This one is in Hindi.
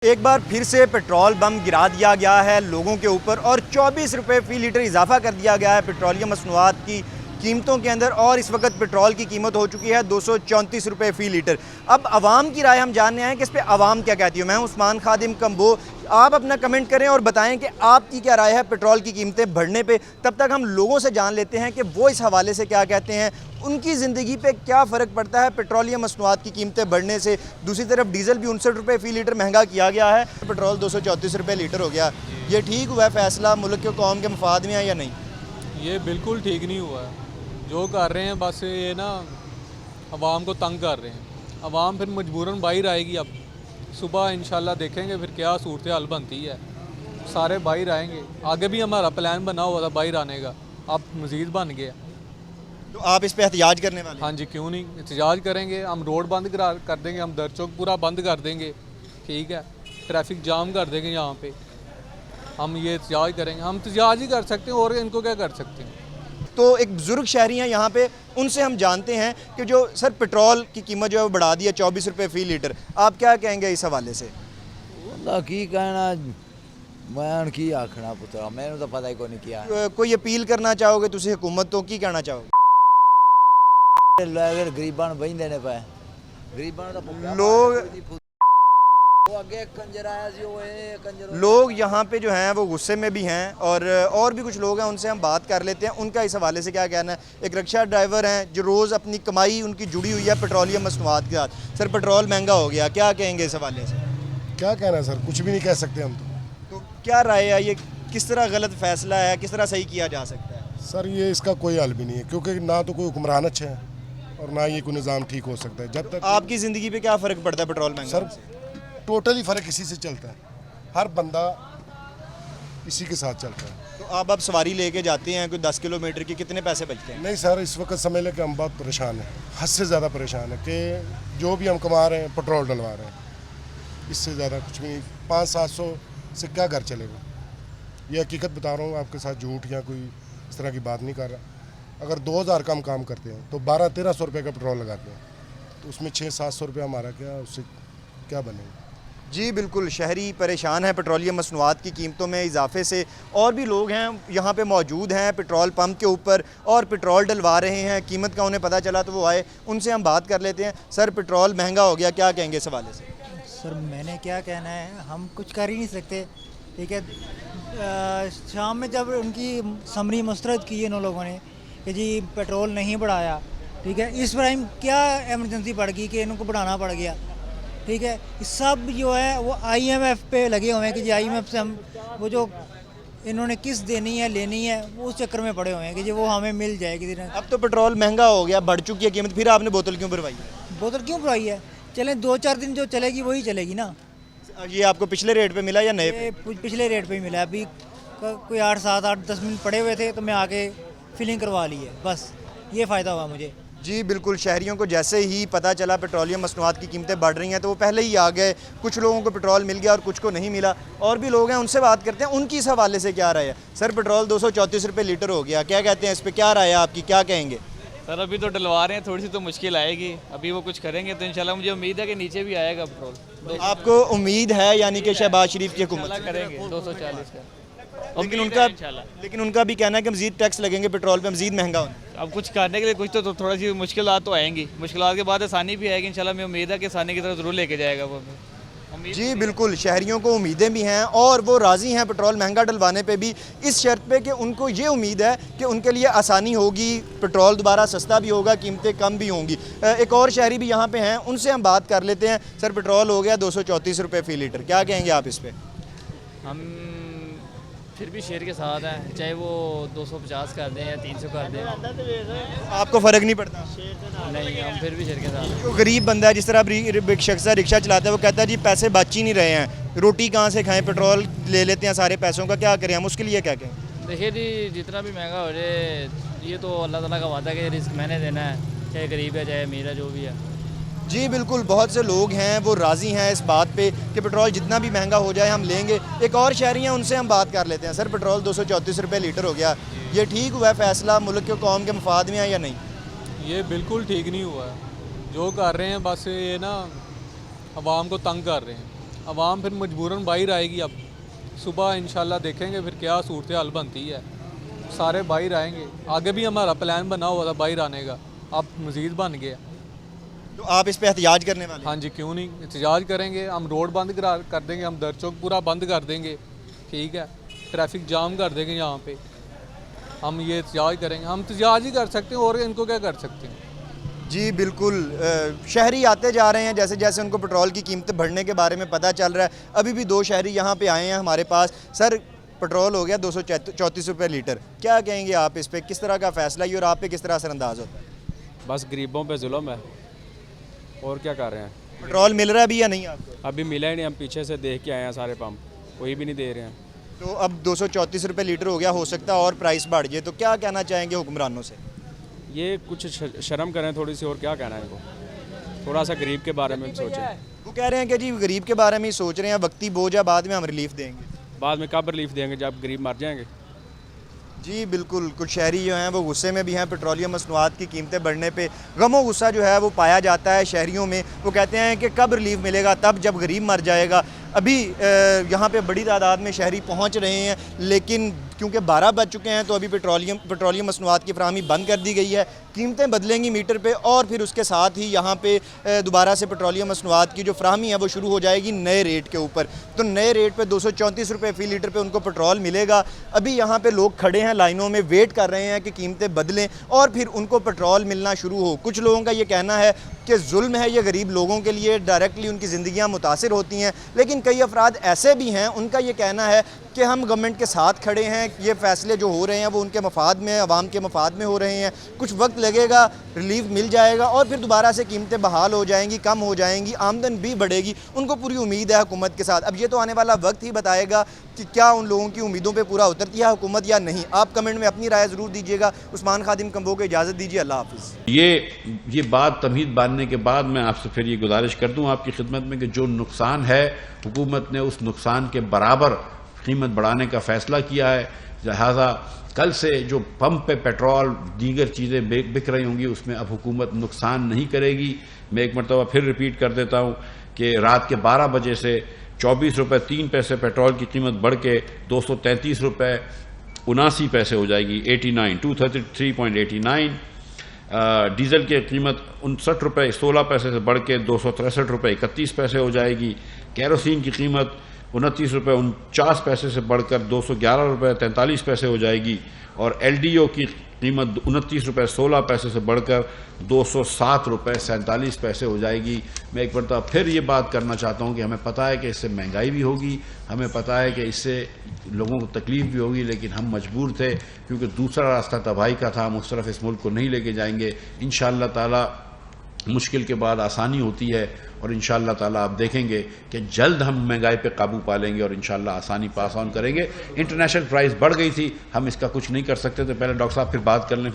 एक बार फिर से पेट्रोल बम गिरा दिया गया है लोगों के ऊपर और 24 रुपये फ़ी लीटर इजाफा कर दिया गया है पेट्रोलियम मसनूआत की कीमतों के अंदर। और इस वक्त पेट्रोल की कीमत हो चुकी है 234 रुपये फ़ी लीटर। अब आवाम की राय हम जानने आए कि इस पर आवाम क्या कहती है। मैं उस्मान खादिम कम्बो, आप अपना कमेंट करें और बताएं कि आपकी क्या राय है पेट्रोल की कीमतें बढ़ने पे। तब तक हम लोगों से जान लेते हैं कि वो इस हवाले से क्या कहते हैं, उनकी ज़िंदगी पे क्या फ़र्क पड़ता है पेट्रोलियम मसनूआत की कीमतें बढ़ने से। दूसरी तरफ डीज़ल भी 59 रुपये फ़ी लीटर महंगा किया गया है, पेट्रोल 234 रुपये लीटर हो गया। ये ठीक हुआ है फैसला, मुल्क के कौम के मफाद में है या नहीं? ये बिल्कुल ठीक नहीं हुआ है जो कर रहे हैं। बस ये ना अवाम को तंग कर रहे हैं। अवाम फिर मजबूरन बाहर आएगी। अब सुबह इंशाल्लाह देखेंगे फिर क्या सूरत हाल बनती है। सारे बाहर आएंगे। आगे भी हमारा प्लान बना हुआ था बाहर आने का, अब मज़ीद बन गया। तो आप इस पर एहतियाज करने वाले? हाँ जी, क्यों नहीं, एहतजाज करेंगे। हम रोड बंद कर देंगे, हम दर चौक पूरा बंद कर देंगे, ठीक है। ट्रैफिक जाम कर देंगे यहाँ पे। हम ये एहतजाज करेंगे, हम एहतजाज ही कर सकते हैं और इनको क्या कर सकते हैं। तो एक बुजुर्ग शहरी हैं यहाँ पे, उनसे हम जानते हैं कि जो सर पेट्रोल की कीमत जो है वो बढ़ा दी है 24 रुपये फ़ी लीटर, आप क्या कहेंगे इस हवाले से? की कहना मैं की आखना पुत्रा, मैंने तो पता ही को नहीं किया। कोई अपील करना चाहोगे तुसी हुकूमत तो की कहना चाहोगे? अगर गरीबान बही देने पाए, गरीबान तो लोग लोग यहाँ पे जो हैं वो गुस्से में भी हैं और भी कुछ लोग हैं, उनसे हम बात कर लेते हैं, उनका इस हवाले से क्या कहना है। एक रिक्शा ड्राइवर हैं जो रोज़ अपनी कमाई उनकी जुड़ी हुई है पेट्रोलियम मसनूआत के साथ। सर पेट्रोल महंगा हो गया, क्या कहेंगे इस हवाले से? क्या कहना है सर, कुछ भी नहीं कह सकते हम तो क्या राय है, ये किस तरह गलत फैसला है, किस तरह सही किया जा सकता है? सर ये इसका कोई हल भी नहीं है, क्योंकि ना तो कोई हुक्मरान अच्छा है और ना ये कोई निज़ाम ठीक हो सकता है। जब तक आपकी ज़िंदगी पे क्या फ़र्क पड़ता है पेट्रोल महंगा? सर टोटली फ़र्क इसी से चलता है, हर बंदा इसी के साथ चलता है। तो आप अब सवारी लेके जाते हैं कोई 10 किलोमीटर की, कितने पैसे बचते हैं? नहीं सर, इस वक्त समझ लें कि हम बहुत परेशान हैं, हद से ज़्यादा परेशान है कि जो भी हम कमा रहे हैं पेट्रोल डलवा रहे हैं, इससे ज़्यादा कुछ भी नहीं। 500-700 से क्या घर चलेगा? ये हकीकत बता रहा हूँ आपके साथ, झूठ या कोई इस तरह की बात नहीं कर रहा। अगर 2000 का हम काम करते हैं तो 1200-1300 रुपये का पेट्रोल लगाते हैं, तो उसमें 600-700 रुपये हमारा क्या, उससे क्या बनेगा? जी बिल्कुल, शहरी परेशान है पेट्रोलियम मसनूआत की कीमतों में इजाफे से। और भी लोग हैं यहाँ पे मौजूद हैं पेट्रोल पंप के ऊपर और पेट्रोल डलवा रहे हैं, कीमत का उन्हें पता चला तो वो आए, उनसे हम बात कर लेते हैं। सर पेट्रोल महंगा हो गया, क्या कहेंगे इस हवाले से? सर मैंने क्या कहना है, हम कुछ कर ही नहीं सकते, ठीक है। शाम में जब उनकी समरी मुस्तरद की इन लोगों ने कि जी पेट्रोल नहीं बढ़ाया, ठीक है, इस टाइम क्या एमरजेंसी पड़ गई कि इनको बढ़ाना पड़ गया, ठीक है। सब जो है वो IMF पे लगे हुए हैं कि जी IMF से हम वो जो इन्होंने किस्त देनी है लेनी है वो उस चक्कर में पड़े हुए हैं कि जी वो हमें मिल जाएगी। अब तो पेट्रोल महंगा हो गया, बढ़ चुकी है कीमत, फिर आपने बोतल क्यों भरवाई है? बोतल क्यों भरवाई है? चलें 2-4 दिन जो चलेगी वही चलेगी ना। ये आपको पिछले रेट पे मिला या नए पे? ये पिछले रेट पे ही मिला। अभी कोई 8-7-8-10 मिनट पड़े हुए थे तो मैं आके फिलिंग करवा ली है, बस ये फ़ायदा हुआ मुझे। जी बिल्कुल, शहरियों को जैसे ही पता चला पेट्रोलियम मसनूआत की कीमतें बढ़ रही हैं तो वो पहले ही आ गए। कुछ लोगों को पेट्रोल मिल गया और कुछ को नहीं मिला। और भी लोग हैं, उनसे बात करते हैं, उनकी इस हवाले से क्या राय है। सर पेट्रोल 234 रुपये लीटर हो गया, क्या कहते हैं इस पर, क्या राय है आपकी, क्या कहेंगे? सर अभी तो डलवा रहे हैं, थोड़ी सी तो मुश्किल आएगी, अभी वो कुछ करेंगे तो इंशाल्लाह मुझे उम्मीद है कि नीचे भी आएगा पेट्रोल। आपको उम्मीद है यानी कि शहबाज शरीफ की हुकूमत करेंगे 240 का, लेकिन उनका भी कहना है कि मज़ीद टैक्स लगेंगे पेट्रोल पे, मज़ीद महंगा होना। अब कुछ करने के लिए कुछ तो थोड़ा सी मुश्किलात तो आएंगी, मुश्किलात के बाद आसानी भी आएगी इंशाल्लाह। मैं उम्मीद है कि आसानी की तरफ ज़रूर लेके जाएगा वो। जी बिल्कुल, शहरियों को उम्मीदें भी हैं और वो राज़ी हैं पेट्रोल महंगा डलवाने पे भी, इस शर्त पे कि उनको ये उम्मीद है कि उनके लिए आसानी होगी, पेट्रोल दोबारा सस्ता भी होगा, कीमतें कम भी होंगी। एक और शहरी भी यहाँ पे हैं, उनसे हम बात कर लेते हैं। सर पेट्रोल हो गया 234 रुपये फ़ी लीटर, क्या कहेंगे आप इस पर? हम फिर भी शेर के साथ हैं, चाहे वो 250 कर दें या 300 कर दें, आपको फ़र्क नहीं पड़ता? नहीं, हम फिर भी शेर के साथ हैं। जो गरीब बंदा है, जिस तरह एक शख्स रिक्शा चलाता है, वो कहता है जी पैसे बच ही नहीं रहे हैं, रोटी कहाँ से खाएं, पेट्रोल ले लेते हैं सारे पैसों का, क्या करें हम, उसके लिए क्या कहें? देखिए जी, जितना भी महंगा हो जाए ये तो अल्लाह ताला का वादा है कि रिस्क मैंने देना है, चाहे गरीब है चाहे अमीर है, जो भी है। जी बिल्कुल, बहुत से लोग हैं वो राज़ी हैं इस बात पे कि पेट्रोल जितना भी महंगा हो जाए हम लेंगे। एक और शहरी हैं, उनसे हम बात कर लेते हैं। सर पेट्रोल 234 रुपये लीटर हो गया, ये ठीक हुआ है फैसला, मुल्क के कौम के मफाद में है या नहीं? ये बिल्कुल ठीक नहीं हुआ है जो कर रहे हैं। बस ये ना अवाम को तंग कर रहे हैं। आवाम फिर मजबूरन बाहर आएगी। अब सुबह इंशाल्लाह देखेंगे फिर क्या सूरत हाल बनती है। सारे बाहर आएंगे, आगे भी हमारा प्लान बना हुआ था बाहर आने का, अब मज़ीद बन गया। तो आप इस पे एहतियाज करने वाले हैं? हाँ जी, क्यों नहीं, एहतजाज करेंगे। हम रोड बंद कर देंगे, हम दर चौक पूरा बंद कर देंगे, ठीक है, ट्रैफिक जाम कर देंगे यहाँ पे। हम ये एहतजाज करेंगे, हम एहतजाज ही कर सकते हैं और इनको क्या कर सकते हैं। जी बिल्कुल, शहरी आते जा रहे हैं जैसे जैसे उनको पेट्रोल की कीमतें बढ़ने के बारे में पता चल रहा है। अभी भी 2 शहरी यहाँ पे आए हैं हमारे पास। सर, पेट्रोल हो गया 234 रुपये लीटर, क्या कहेंगे आप इस पे? किस तरह का फ़ैसला है और आप पे किस तरह असरअंदाज होता है? बस गरीबों पे जुल्म है, और क्या कर रहे हैं। पेट्रोल मिल रहा है भी या नहीं आपको? अभी मिला ही नहीं, हम पीछे से देख के आए हैं, सारे पंप कोई भी नहीं दे रहे हैं। तो अब 234 रुपये लीटर हो गया, हो सकता है और प्राइस बढ़ जाए, तो क्या कहना चाहेंगे हुक्मरानों से? ये कुछ शर्म करें थोड़ी सी, और क्या कहना है इनको, थोड़ा सा गरीब के बारे में सोचें। वो कह रहे हैं कि जी गरीब के बारे में ही सोच रहे हैं, वक्ती बोझ है, बाद में हम रिलीफ देंगे। बाद में कब रिलीफ देंगे, जब गरीब मर जाएंगे। जी बिल्कुल, कुछ शहरी जो हैं वो गुस्से में भी हैं। पेट्रोलियम मसनूआत की कीमतें बढ़ने पे गमो गुस्सा जो है वो पाया जाता है शहरियों में। वो कहते हैं कि कब रिलीफ मिलेगा, तब जब गरीब मर जाएगा। अभी यहाँ पे बड़ी तादाद में शहरी पहुँच रहे हैं, लेकिन क्योंकि 12 बज चुके हैं तो अभी पेट्रोलियम मसनूआत की फराहमी बंद कर दी गई है। कीमतें बदलेंगी मीटर पे और फिर उसके साथ ही यहाँ पे दोबारा से पेट्रोलियम मसनूआत की जो फराहमी है वो शुरू हो जाएगी नए रेट के ऊपर। तो नए रेट पे 234 रुपये फ़ी लीटर पे उनको पेट्रोल मिलेगा। अभी यहाँ पे लोग खड़े हैं लाइनों में, वेट कर रहे हैं कि कीमतें बदलें और फिर उनको पेट्रोल मिलना शुरू हो। कुछ लोगों का ये कहना है कि जुल्म है ये गरीब लोगों के लिए, डायरेक्टली उनकी ज़िंदगियाँ मुतासिर होती हैं। लेकिन कई अफराद ऐसे भी हैं, उनका ये कहना है कि हम गवर्नमेंट के साथ खड़े हैं, ये फ़ैसले जो हो रहे हैं वो उनके मफाद में, आवाम के मफाद में हो रहे हैं। कुछ वक्त लगेगा, रिलीफ मिल जाएगा और फिर दोबारा से कीमतें बहाल हो जाएंगी, कम हो जाएंगी, आमदन भी बढ़ेगी। उनको पूरी उम्मीद है हुकूमत के साथ। अब ये तो आने वाला वक्त ही बताएगा कि क्या उन लोगों की उम्मीदों पे पूरा उतरती है हुकूमत या नहीं। आप कमेंट में अपनी राय ज़रूर दीजिएगा। उस्मान खादिम कंबो को इजाज़त दीजिए, अल्लाह हाफ़िज़। ये बात तमहीद बांधने के बाद मैं आपसे फिर ये गुजारिश कर दूं आपकी खिदमत में कि जो नुकसान है, हुकूमत ने उस नुकसान के बराबर कीमत बढ़ाने का फ़ैसला किया है। लिहाजा कल से जो पंप पे पेट्रोल दीगर चीज़ें बिक रही होंगी उसमें अब हुकूमत नुकसान नहीं करेगी। मैं एक मरतबा फिर रिपीट कर देता हूँ कि रात के 12 बजे से 24 रुपये 3 पैसे पेट्रोल की कीमत बढ़ के 233 रुपये 79 पैसे हो जाएगी, 233.89। डीजल की कीमत 59 रुपये 16 पैसे से बढ़ के 263 रुपये 31 पैसे हो जाएगी। कैरोसिन की कीमत 29 रुपये 49 पैसे से बढ़कर 211 रुपये 43 पैसे हो जाएगी और एलडीओ की कीमत 29 रुपये 16 पैसे से बढ़कर 207 रुपये 47 पैसे हो जाएगी। मैं एक बार फिर ये बात करना चाहता हूँ कि हमें पता है कि इससे महंगाई भी होगी, हमें पता है कि इससे लोगों को तकलीफ भी होगी, लेकिन हम मजबूर थे क्योंकि दूसरा रास्ता तबाही का था। हम उस तरफ इस मुल्क को नहीं लेके जाएंगे। इंशाअल्लाह ताला मुश्किल के बाद आसानी होती है और इंशाअल्लाह ताला आप देखेंगे कि जल्द हम महंगाई पे काबू पा लेंगे और इंशाअल्लाह आसानी पास ऑन करेंगे। इंटरनेशनल प्राइस बढ़ गई थी, हम इसका कुछ नहीं कर सकते थे। पहले डॉक्टर साहब फिर बात कर लें।